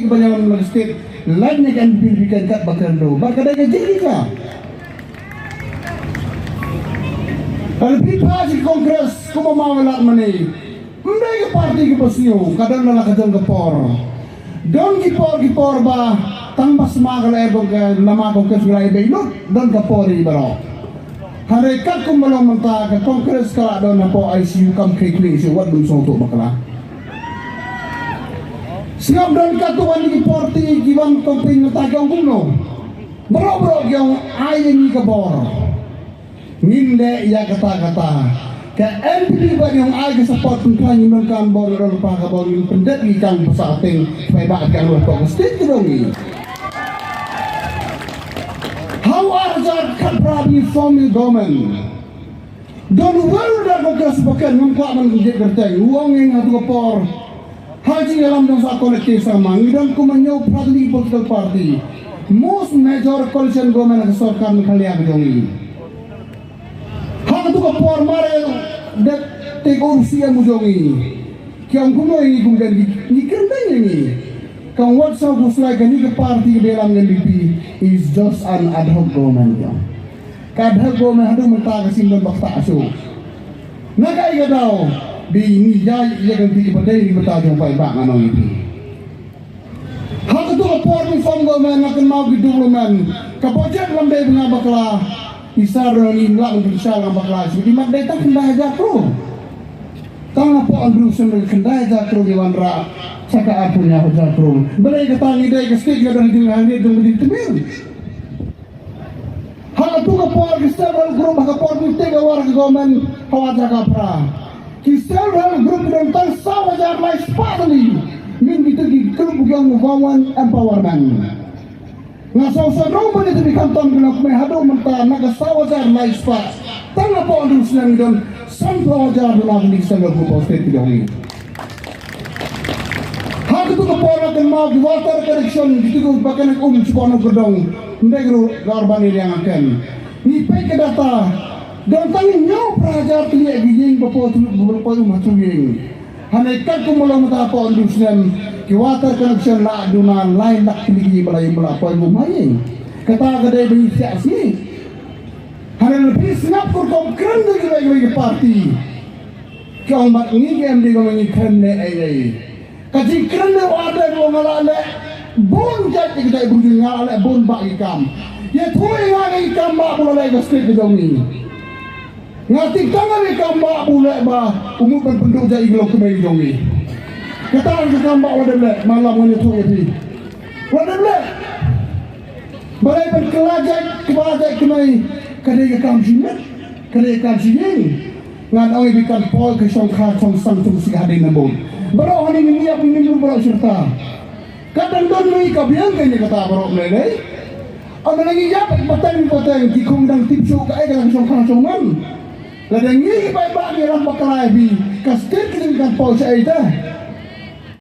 kebanyakan state lainnya kan dipilihkan kat bakal do bakal ada jadi ka kalau pipa di kongres kuma mawalat mani mereka parti ke pasio kadang nala kadang kepor don kipor ba tambah semangat ego ke nama kongres gulai beino don kapori baro hari kat kumalong menta ke kongres kala don napo ICU kam kekli si wat dun soto bakala siap dan katuan di porti giwan komping natagang kuno bro yang ayin ke bor nginde ya kata-kata ke MPD ba yung ay support kung kanyo man kan bor ron pa ka bor yung pendet ikang sa ating may bakal ko state dong how are that kaprabi from the government don't worry that because bukan ngpa man gede gertay uang yang atu por haji alam dong sa kolektif sama ngidam kumanyo pradli political party most major coalition government ng sarkar ng kaliang dong hak tu kapor mare det take over siya mo dong kaya kuno ini kumgan ni kerana ni kang what sa guslay gani ke party belang ng BP is just an ad hoc government yang ad hoc government hadu menta kasim dan bakta aso nagai ka daw di ni jay ya ganti ibaday ni mata jong pai ba anong iti hak tu kapor ni from government akan mau development kapojet lambe nga bakla isa roni lang bisa lang bakla di magday ta kendah jakro tang po ang brusen ng kendah jakro di wanra saka apo nya jakro balay katangi day kastig ga dan dinghani dum di temir hak tu kapor several group kapor ni tega war government hawaja kapra Kisah grup tentang sawajar life family min kita di grup yang membangun empowerment ngasau sadong pada di kantor guna kumai hadu menta naga sawajar life pa tanga po ang silang don sawajar lang di sa grupo state dong hak itu kapora dan mau di water connection gitu ko bakan ang sukono gedong ndegro garban yang akan ni peke data dan tangin nyaw prajar tiya gijing bapo tulog matuging hanaikan kumulang mata po ang dusyan kiwater connection la adunan lain nak kiligi balay mula po ang bumaying kata gaday bayi siya si hanay lebih sinap kurkom keren na gilay party kaya mat ngigam di gawin keren na ay kasi keren na waday mo ngalala bon jat kita ibujing ngalala bon ba ikam ya tuwi nga ikam ba bulalay gasket na gawin ngatik tangan ikam ba bulak ba umupan penduk ja iglo kumay jongi kataan ikam ba wadable malam ngani tu eti wadable balay ban kelajak kebajak kumay kadai ikam jimat kadai ikam jing ngan awi bikan pol ke song kha song sang tung sig hadin nambon baro hani ni niap ni baro serta kadang don ni kabiang kanya kata baro melei ana lagi yap patang ki kongdang tipso ka ay kan song kha song man ladang ni iba-iba ni orang bakalai bi kastir kini kan pau sa ita